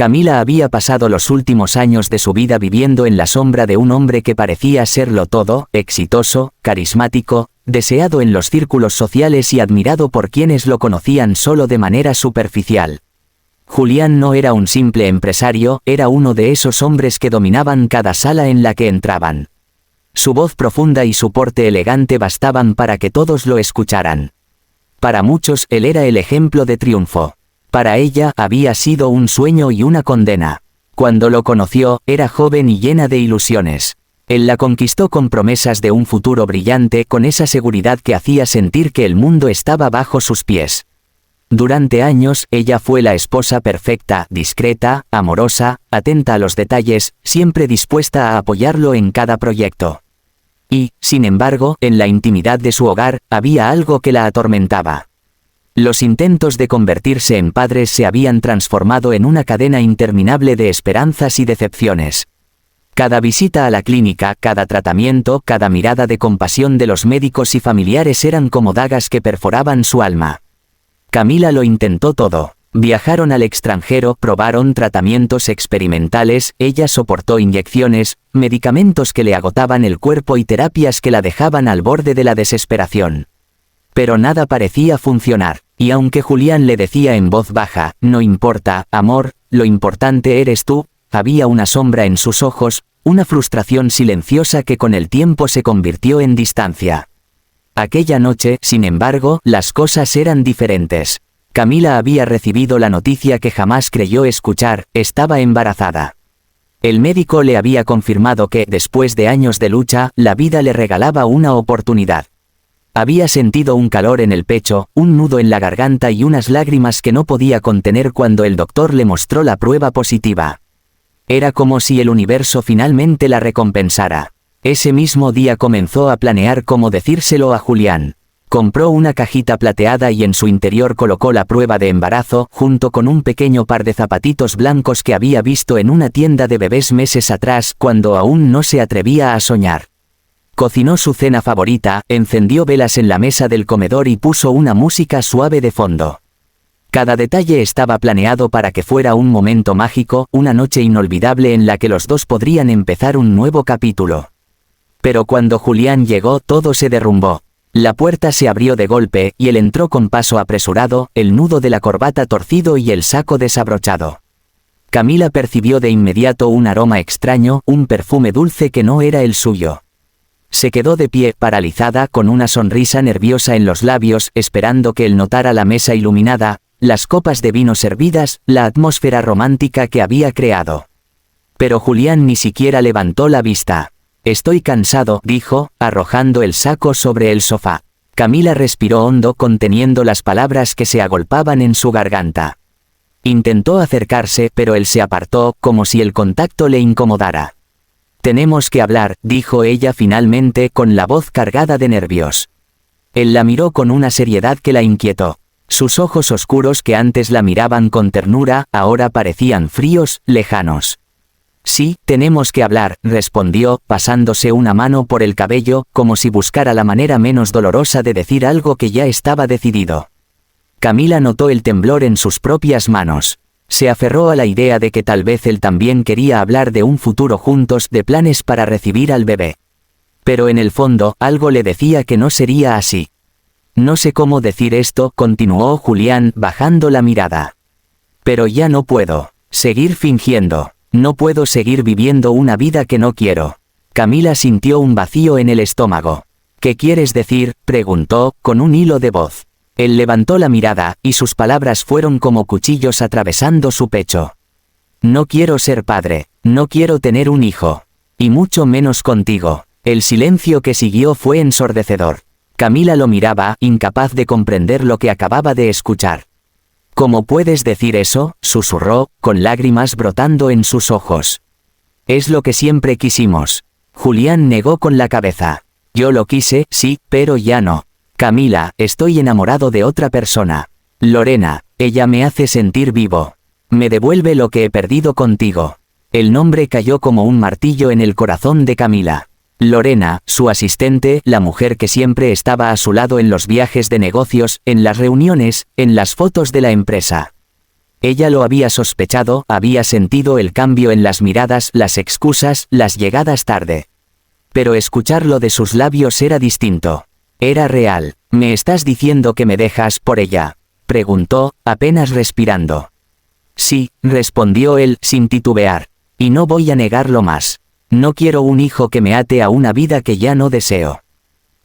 Camila había pasado los últimos años de su vida viviendo en la sombra de un hombre que parecía serlo todo, exitoso, carismático, deseado en los círculos sociales y admirado por quienes lo conocían solo de manera superficial. Julián no era un simple empresario, era uno de esos hombres que dominaban cada sala en la que entraban. Su voz profunda y su porte elegante bastaban para que todos lo escucharan. Para muchos él era el ejemplo de triunfo. Para ella había sido un sueño y una condena. Cuando lo conoció, era joven y llena de ilusiones. Él la conquistó con promesas de un futuro brillante, con esa seguridad que hacía sentir que el mundo estaba bajo sus pies. Durante años, ella fue la esposa perfecta, discreta, amorosa, atenta a los detalles, siempre dispuesta a apoyarlo en cada proyecto. Y, sin embargo, en la intimidad de su hogar, había algo que la atormentaba. Los intentos de convertirse en padres se habían transformado en una cadena interminable de esperanzas y decepciones. Cada visita a la clínica, cada tratamiento, cada mirada de compasión de los médicos y familiares eran como dagas que perforaban su alma. Camila lo intentó todo. Viajaron al extranjero, probaron tratamientos experimentales, ella soportó inyecciones, medicamentos que le agotaban el cuerpo y terapias que la dejaban al borde de la desesperación. Pero nada parecía funcionar, y aunque Julián le decía en voz baja, no importa, amor, lo importante eres tú, había una sombra en sus ojos, una frustración silenciosa que con el tiempo se convirtió en distancia. Aquella noche, sin embargo, las cosas eran diferentes. Camila había recibido la noticia que jamás creyó escuchar, estaba embarazada. El médico le había confirmado que, después de años de lucha, la vida le regalaba una oportunidad. Había sentido un calor en el pecho, un nudo en la garganta y unas lágrimas que no podía contener cuando el doctor le mostró la prueba positiva. Era como si el universo finalmente la recompensara. Ese mismo día comenzó a planear cómo decírselo a Julián. Compró una cajita plateada y en su interior colocó la prueba de embarazo, junto con un pequeño par de zapatitos blancos que había visto en una tienda de bebés meses atrás, cuando aún no se atrevía a soñar. Cocinó su cena favorita, encendió velas en la mesa del comedor y puso una música suave de fondo. Cada detalle estaba planeado para que fuera un momento mágico, una noche inolvidable en la que los dos podrían empezar un nuevo capítulo. Pero cuando Julián llegó, todo se derrumbó. La puerta se abrió de golpe, y él entró con paso apresurado, el nudo de la corbata torcido y el saco desabrochado. Camila percibió de inmediato un aroma extraño, un perfume dulce que no era el suyo. Se quedó de pie, paralizada, con una sonrisa nerviosa en los labios, esperando que él notara la mesa iluminada, las copas de vino servidas, la atmósfera romántica que había creado. Pero Julián ni siquiera levantó la vista. «Estoy cansado», dijo, arrojando el saco sobre el sofá. Camila respiró hondo, conteniendo las palabras que se agolpaban en su garganta. Intentó acercarse, pero él se apartó, como si el contacto le incomodara. «Tenemos que hablar», dijo ella finalmente, con la voz cargada de nervios. Él la miró con una seriedad que la inquietó. Sus ojos oscuros, que antes la miraban con ternura, ahora parecían fríos, lejanos. «Sí, tenemos que hablar», respondió, pasándose una mano por el cabello, como si buscara la manera menos dolorosa de decir algo que ya estaba decidido. Camila notó el temblor en sus propias manos. Se aferró a la idea de que tal vez él también quería hablar de un futuro juntos, de planes para recibir al bebé. Pero en el fondo, algo le decía que no sería así. «No sé cómo decir esto», continuó Julián, bajando la mirada. «Pero ya no puedo seguir fingiendo. No puedo seguir viviendo una vida que no quiero». Camila sintió un vacío en el estómago. «¿Qué quieres decir?», preguntó, con un hilo de voz. Él levantó la mirada, y sus palabras fueron como cuchillos atravesando su pecho. «No quiero ser padre, no quiero tener un hijo. Y mucho menos contigo». El silencio que siguió fue ensordecedor. Camila lo miraba, incapaz de comprender lo que acababa de escuchar. «¿Cómo puedes decir eso?», susurró, con lágrimas brotando en sus ojos. «Es lo que siempre quisimos». Julián negó con la cabeza. «Yo lo quise, sí, pero ya no. Camila, estoy enamorado de otra persona. Lorena, ella me hace sentir vivo. Me devuelve lo que he perdido contigo». El nombre cayó como un martillo en el corazón de Camila. Lorena, su asistente, la mujer que siempre estaba a su lado en los viajes de negocios, en las reuniones, en las fotos de la empresa. Ella lo había sospechado, había sentido el cambio en las miradas, las excusas, las llegadas tarde. Pero escucharlo de sus labios era distinto. Era real. ¿Me estás diciendo que me dejas por ella?, preguntó, apenas respirando. Sí, respondió él, sin titubear. Y no voy a negarlo más. No quiero un hijo que me ate a una vida que ya no deseo.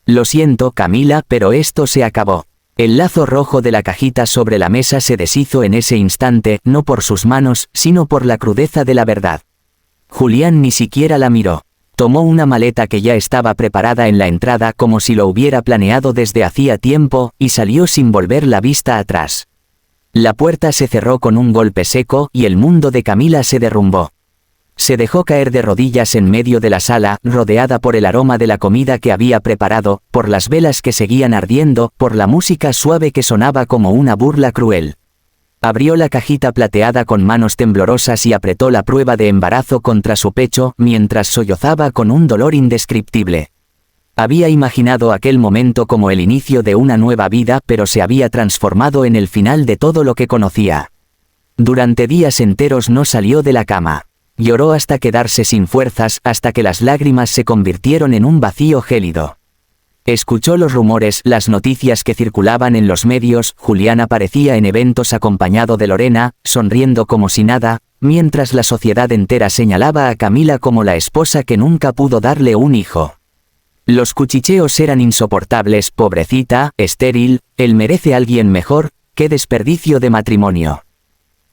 Lo siento, Camila, pero esto se acabó. El lazo rojo de la cajita sobre la mesa se deshizo en ese instante, no por sus manos, sino por la crudeza de la verdad. Julián ni siquiera la miró. Tomó una maleta que ya estaba preparada en la entrada como si lo hubiera planeado desde hacía tiempo, y salió sin volver la vista atrás. La puerta se cerró con un golpe seco y el mundo de Camila se derrumbó. Se dejó caer de rodillas en medio de la sala, rodeada por el aroma de la comida que había preparado, por las velas que seguían ardiendo, por la música suave que sonaba como una burla cruel. Abrió la cajita plateada con manos temblorosas y apretó la prueba de embarazo contra su pecho, mientras sollozaba con un dolor indescriptible. Había imaginado aquel momento como el inicio de una nueva vida, pero se había transformado en el final de todo lo que conocía. Durante días enteros no salió de la cama. Lloró hasta quedarse sin fuerzas, hasta que las lágrimas se convirtieron en un vacío gélido. Escuchó los rumores, las noticias que circulaban en los medios. Julián aparecía en eventos acompañado de Lorena, sonriendo como si nada, mientras la sociedad entera señalaba a Camila como la esposa que nunca pudo darle un hijo. Los cuchicheos eran insoportables. Pobrecita, estéril, él merece a alguien mejor, qué desperdicio de matrimonio.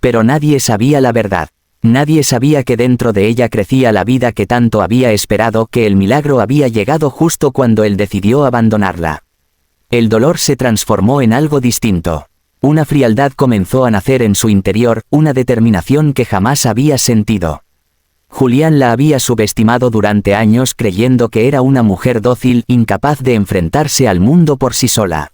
Pero nadie sabía la verdad. Nadie sabía que dentro de ella crecía la vida que tanto había esperado, que el milagro había llegado justo cuando él decidió abandonarla. El dolor se transformó en algo distinto. Una frialdad comenzó a nacer en su interior, una determinación que jamás había sentido. Julián la había subestimado durante años creyendo que era una mujer dócil, incapaz de enfrentarse al mundo por sí sola.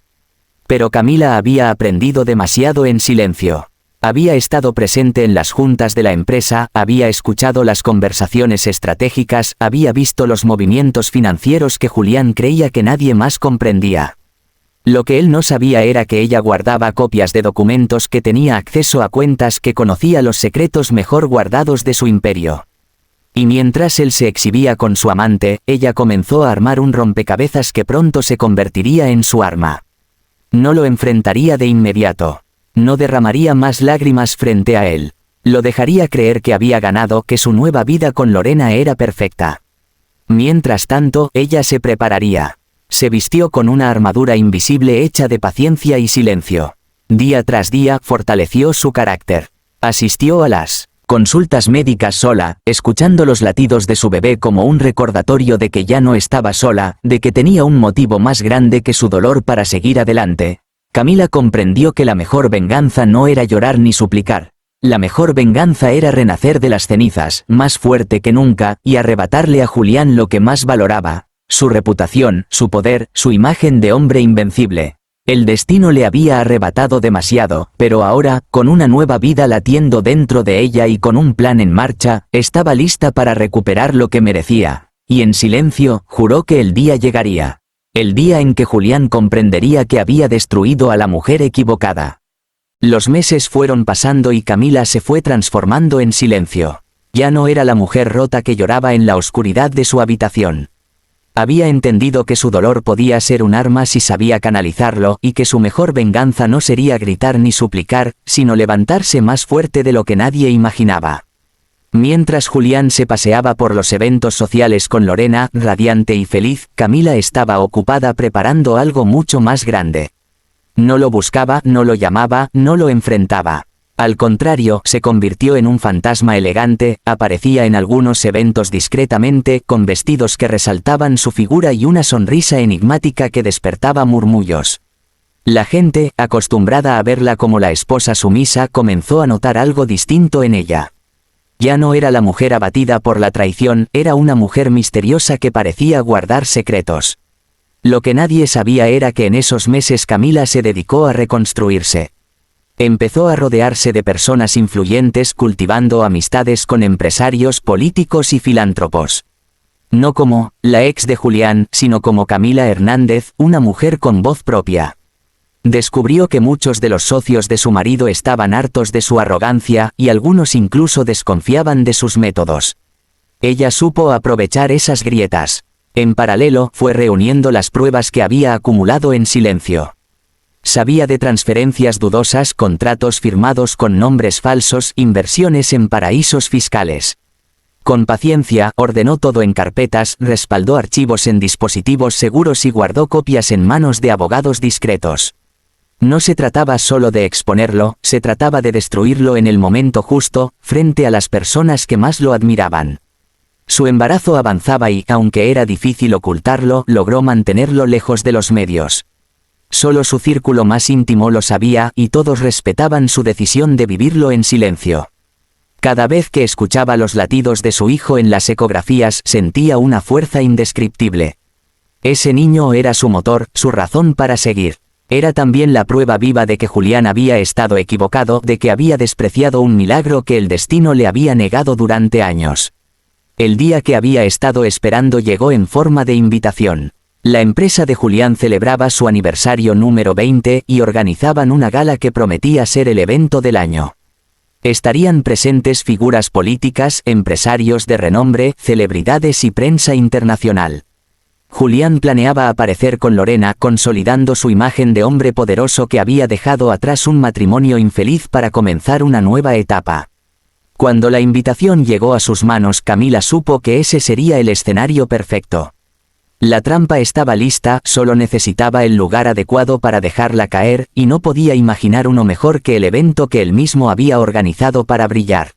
Pero Camila había aprendido demasiado en silencio. Había estado presente en las juntas de la empresa, había escuchado las conversaciones estratégicas, había visto los movimientos financieros que Julián creía que nadie más comprendía. Lo que él no sabía era que ella guardaba copias de documentos, que tenía acceso a cuentas, que conocía los secretos mejor guardados de su imperio. Y mientras él se exhibía con su amante, ella comenzó a armar un rompecabezas que pronto se convertiría en su arma. No lo enfrentaría de inmediato. No derramaría más lágrimas frente a él. Lo dejaría creer que había ganado, que su nueva vida con Lorena era perfecta. Mientras tanto, ella se prepararía. Se vistió con una armadura invisible hecha de paciencia y silencio. Día tras día, fortaleció su carácter. Asistió a las consultas médicas sola, escuchando los latidos de su bebé como un recordatorio de que ya no estaba sola, de que tenía un motivo más grande que su dolor para seguir adelante. Camila comprendió que la mejor venganza no era llorar ni suplicar. La mejor venganza era renacer de las cenizas, más fuerte que nunca, y arrebatarle a Julián lo que más valoraba: su reputación, su poder, su imagen de hombre invencible. El destino le había arrebatado demasiado, pero ahora, con una nueva vida latiendo dentro de ella y con un plan en marcha, estaba lista para recuperar lo que merecía. Y en silencio, juró que el día llegaría. El día en que Julián comprendería que había destruido a la mujer equivocada. Los meses fueron pasando y Camila se fue transformando en silencio. Ya no era la mujer rota que lloraba en la oscuridad de su habitación. Había entendido que su dolor podía ser un arma si sabía canalizarlo, y que su mejor venganza no sería gritar ni suplicar, sino levantarse más fuerte de lo que nadie imaginaba. Mientras Julián se paseaba por los eventos sociales con Lorena, radiante y feliz, Camila estaba ocupada preparando algo mucho más grande. No lo buscaba, no lo llamaba, no lo enfrentaba. Al contrario, se convirtió en un fantasma elegante, aparecía en algunos eventos discretamente, con vestidos que resaltaban su figura y una sonrisa enigmática que despertaba murmullos. La gente, acostumbrada a verla como la esposa sumisa, comenzó a notar algo distinto en ella. Ya no era la mujer abatida por la traición, era una mujer misteriosa que parecía guardar secretos. Lo que nadie sabía era que en esos meses Camila se dedicó a reconstruirse. Empezó a rodearse de personas influyentes, cultivando amistades con empresarios, políticos y filántropos. No como la ex de Julián, sino como Camila Hernández, una mujer con voz propia. Descubrió que muchos de los socios de su marido estaban hartos de su arrogancia y algunos incluso desconfiaban de sus métodos. Ella supo aprovechar esas grietas. En paralelo, fue reuniendo las pruebas que había acumulado en silencio. Sabía de transferencias dudosas, contratos firmados con nombres falsos, inversiones en paraísos fiscales. Con paciencia, ordenó todo en carpetas, respaldó archivos en dispositivos seguros y guardó copias en manos de abogados discretos. No se trataba solo de exponerlo, se trataba de destruirlo en el momento justo, frente a las personas que más lo admiraban. Su embarazo avanzaba y, aunque era difícil ocultarlo, logró mantenerlo lejos de los medios. Solo su círculo más íntimo lo sabía y todos respetaban su decisión de vivirlo en silencio. Cada vez que escuchaba los latidos de su hijo en las ecografías sentía una fuerza indescriptible. Ese niño era su motor, su razón para seguir. Era también la prueba viva de que Julián había estado equivocado, de que había despreciado un milagro que el destino le había negado durante años. El día que había estado esperando llegó en forma de invitación. La empresa de Julián celebraba su aniversario número 20 y organizaban una gala que prometía ser el evento del año. Estarían presentes figuras políticas, empresarios de renombre, celebridades y prensa internacional. Julián planeaba aparecer con Lorena, consolidando su imagen de hombre poderoso que había dejado atrás un matrimonio infeliz para comenzar una nueva etapa. Cuando la invitación llegó a sus manos, Camila supo que ese sería el escenario perfecto. La trampa estaba lista, solo necesitaba el lugar adecuado para dejarla caer, y no podía imaginar uno mejor que el evento que él mismo había organizado para brillar.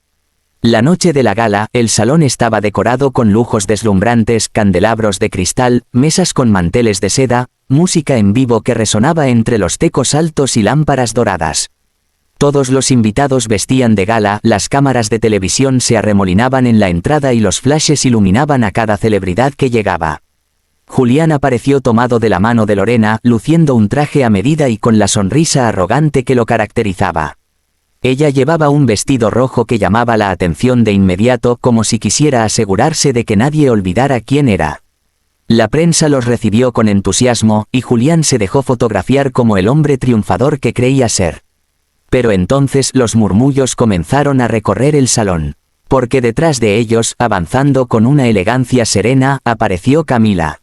La noche de la gala, el salón estaba decorado con lujos deslumbrantes, candelabros de cristal, mesas con manteles de seda, música en vivo que resonaba entre los tecos altos y lámparas doradas. Todos los invitados vestían de gala, las cámaras de televisión se arremolinaban en la entrada y los flashes iluminaban a cada celebridad que llegaba. Julián apareció tomado de la mano de Lorena, luciendo un traje a medida y con la sonrisa arrogante que lo caracterizaba. Ella llevaba un vestido rojo que llamaba la atención de inmediato, como si quisiera asegurarse de que nadie olvidara quién era. La prensa los recibió con entusiasmo, y Julián se dejó fotografiar como el hombre triunfador que creía ser. Pero entonces los murmullos comenzaron a recorrer el salón. Porque detrás de ellos, avanzando con una elegancia serena, apareció Camila.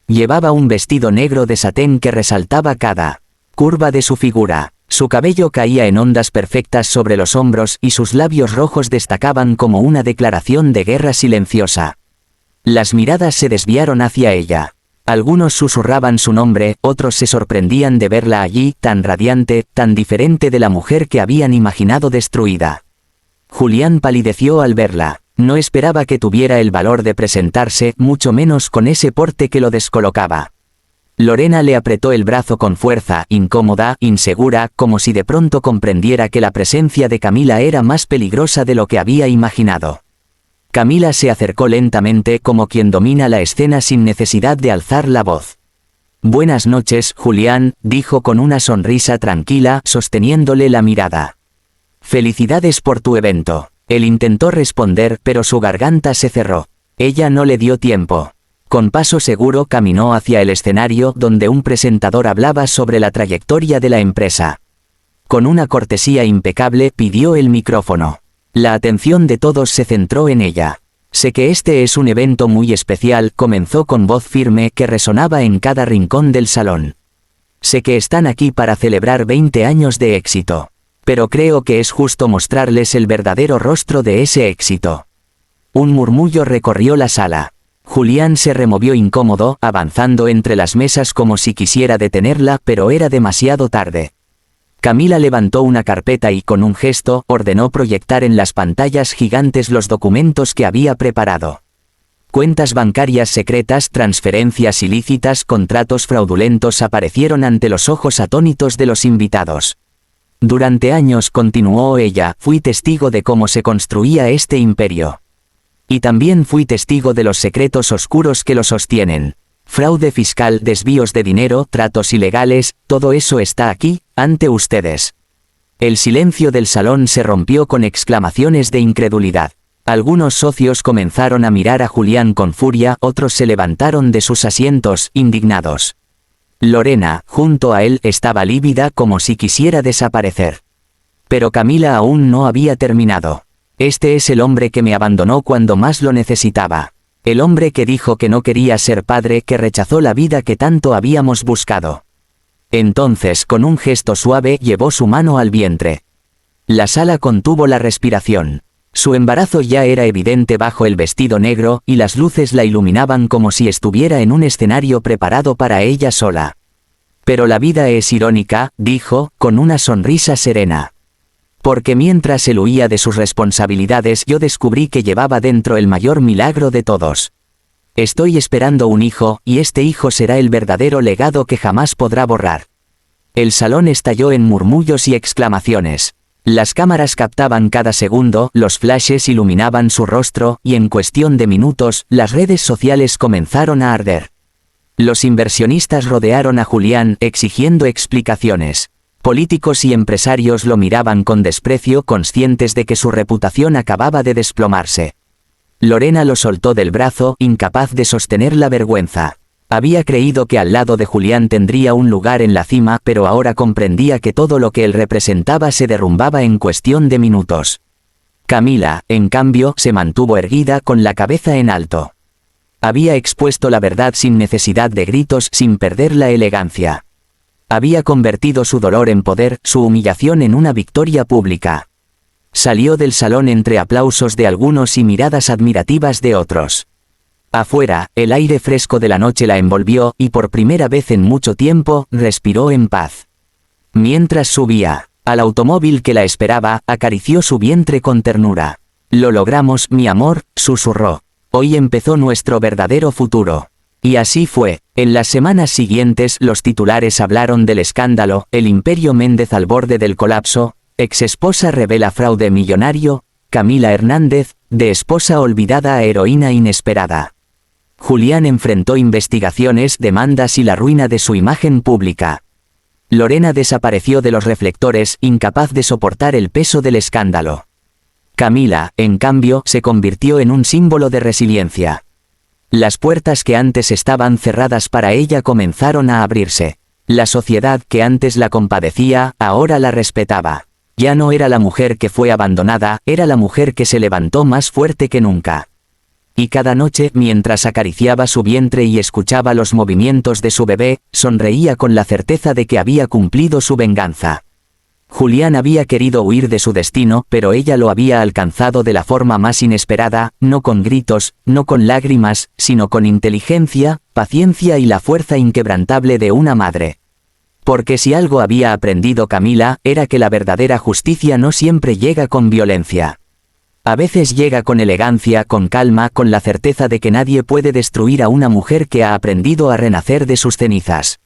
Llevaba un vestido negro de satén que resaltaba cada curva de su figura. Su cabello caía en ondas perfectas sobre los hombros y sus labios rojos destacaban como una declaración de guerra silenciosa. Las miradas se desviaron hacia ella. Algunos susurraban su nombre, otros se sorprendían de verla allí, tan radiante, tan diferente de la mujer que habían imaginado destruida. Julián palideció al verla. No esperaba que tuviera el valor de presentarse, mucho menos con ese porte que lo descolocaba. Lorena le apretó el brazo con fuerza, incómoda, insegura, como si de pronto comprendiera que la presencia de Camila era más peligrosa de lo que había imaginado. Camila se acercó lentamente, como quien domina la escena sin necesidad de alzar la voz. «Buenas noches, Julián», dijo con una sonrisa tranquila, sosteniéndole la mirada. «Felicidades por tu evento». Él intentó responder, pero su garganta se cerró. Ella no le dio tiempo. Con paso seguro caminó hacia el escenario donde un presentador hablaba sobre la trayectoria de la empresa. Con una cortesía impecable pidió el micrófono. La atención de todos se centró en ella. «Sé que este es un evento muy especial», comenzó con voz firme que resonaba en cada rincón del salón. «Sé que están aquí para celebrar 20 años de éxito. Pero creo que es justo mostrarles el verdadero rostro de ese éxito». Un murmullo recorrió la sala. Julián se removió incómodo, avanzando entre las mesas como si quisiera detenerla, pero era demasiado tarde. Camila levantó una carpeta y con un gesto, ordenó proyectar en las pantallas gigantes los documentos que había preparado. Cuentas bancarias secretas, transferencias ilícitas, contratos fraudulentos aparecieron ante los ojos atónitos de los invitados. «Durante años», continuó ella, «fui testigo de cómo se construía este imperio. Y también fui testigo de los secretos oscuros que lo sostienen. Fraude fiscal, desvíos de dinero, tratos ilegales, todo eso está aquí, ante ustedes». El silencio del salón se rompió con exclamaciones de incredulidad. Algunos socios comenzaron a mirar a Julián con furia, otros se levantaron de sus asientos, indignados. Lorena, junto a él, estaba lívida como si quisiera desaparecer. Pero Camila aún no había terminado. Este es el hombre que me abandonó cuando más lo necesitaba. El hombre que dijo que no quería ser padre, que rechazó la vida que tanto habíamos buscado. Entonces, con un gesto suave, llevó su mano al vientre. La sala contuvo la respiración. Su embarazo ya era evidente bajo el vestido negro, y las luces la iluminaban como si estuviera en un escenario preparado para ella sola. Pero la vida es irónica, dijo, con una sonrisa serena. Porque mientras él huía de sus responsabilidades, yo descubrí que llevaba dentro el mayor milagro de todos. Estoy esperando un hijo, y este hijo será el verdadero legado que jamás podrá borrar. El salón estalló en murmullos y exclamaciones. Las cámaras captaban cada segundo, los flashes iluminaban su rostro, y en cuestión de minutos, las redes sociales comenzaron a arder. Los inversionistas rodearon a Julián, exigiendo explicaciones. Políticos y empresarios lo miraban con desprecio, conscientes de que su reputación acababa de desplomarse. Lorena lo soltó del brazo, incapaz de sostener la vergüenza. Había creído que al lado de Julián tendría un lugar en la cima, pero ahora comprendía que todo lo que él representaba se derrumbaba en cuestión de minutos. Camila, en cambio, se mantuvo erguida con la cabeza en alto. Había expuesto la verdad sin necesidad de gritos, sin perder la elegancia. Había convertido su dolor en poder, su humillación en una victoria pública. Salió del salón entre aplausos de algunos y miradas admirativas de otros. Afuera, el aire fresco de la noche la envolvió, y por primera vez en mucho tiempo, respiró en paz. Mientras subía al automóvil que la esperaba, acarició su vientre con ternura. «Lo logramos, mi amor», susurró. «Hoy empezó nuestro verdadero futuro». Y así fue. En las semanas siguientes los titulares hablaron del escándalo, el Imperio Méndez al borde del colapso, exesposa revela fraude millonario, Camila Hernández, de esposa olvidada a heroína inesperada. Julián enfrentó investigaciones, demandas y la ruina de su imagen pública. Lorena desapareció de los reflectores, incapaz de soportar el peso del escándalo. Camila, en cambio, se convirtió en un símbolo de resiliencia. Las puertas que antes estaban cerradas para ella comenzaron a abrirse. La sociedad que antes la compadecía, ahora la respetaba. Ya no era la mujer que fue abandonada, era la mujer que se levantó más fuerte que nunca. Y cada noche, mientras acariciaba su vientre y escuchaba los movimientos de su bebé, sonreía con la certeza de que había cumplido su venganza. Julián había querido huir de su destino, pero ella lo había alcanzado de la forma más inesperada, no con gritos, no con lágrimas, sino con inteligencia, paciencia y la fuerza inquebrantable de una madre. Porque si algo había aprendido Camila, era que la verdadera justicia no siempre llega con violencia. A veces llega con elegancia, con calma, con la certeza de que nadie puede destruir a una mujer que ha aprendido a renacer de sus cenizas.